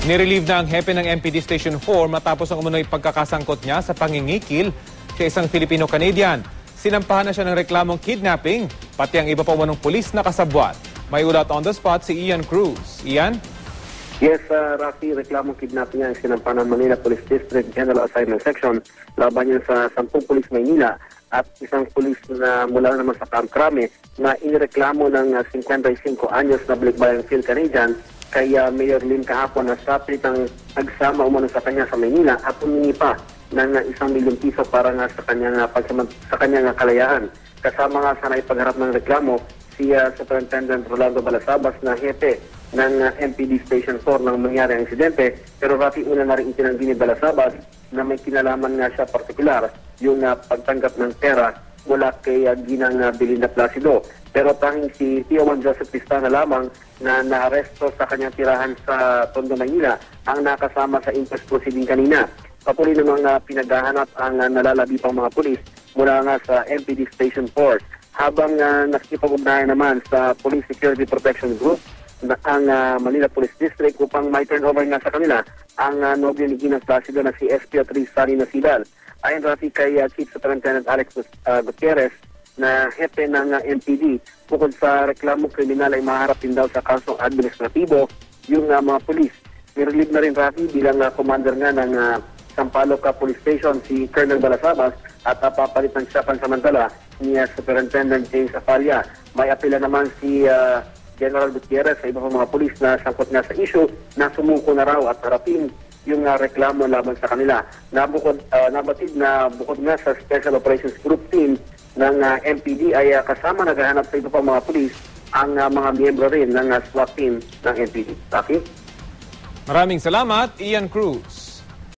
Nirelieve na ang hepe ng MPD Station 4 matapos ang umunoy pagkakasangkot niya sa pangingikil sa isang Filipino-Canadian. Sinampahan na siya ng reklamong kidnapping, pati ang iba pa umanong pulis na kasabwat. May ulat on the spot si Ian Cruz. Ian? Yes, Rafi, reklamong kidnapping ang sinampahan ng Manila Police District General Assignment Section laban niya sa 10 pulis Maynila at isang pulis na mula naman sa Camp Crame na inireklamo ng 55 anyos na balikbayang Phil Canadian kay Mayor Lim kahapon na sa pitang nagsama umano sa kanya sa Maynila at humingi pa ng 1 milyong piso para nga sa kanyang kalayaan. Kasama nga sa naipagharap ng reklamo si Superintendent Rolando Balasabas na hepe ng MPD Station 4 nang mangyari ang insidente. Pero Rafi, una na rin itinanggi ni Balasabas na may kinalaman nga siya partikular yung pagtanggap ng pera mula kay Ginang Belinda Placido. Pero tanging si Tio Juan Joseph Pistana lamang na naaresto sa kanyang tirahan sa Tondo, Manila ang nakasama sa inquest proceeding kanina. Patuloy namang pinaghahanap ang nalalabi pang mga pulis mula nga sa MPD Station 4. Habang nakikipag-ugnayan naman sa Police Security Protection Group na ang Manila Police District upang may turnover nga sa kanila ang nobyo ni Ginang Placido na si SPO3 Sani Nasidal. Ayon Rafi kay Chief Superintendent Alex Gutierrez na hepe ng MPD, bukod sa reklamo kriminal ay maharap din daw sa kasong administratibo yung mga pulis. Nirelieve na rin Rafi bilang commander nga ng Sampaloc Police Station si Colonel Balasabas at papalitan siya pansamantala ni Superintendent James Afalia. May apela naman si General Gutierrez sa iba pang mga pulis na sangkot nga sa issue na sumuko na raw at harapin yung reklamo laban sa kanila. Nabatid na bukod nga sa Special Operations Group Team ng MPD ay kasama naghahanap sa iba pang mga pulis ang mga miyembro rin ng SWAT team ng MPD. Taki? Maraming salamat, Ian Cruz.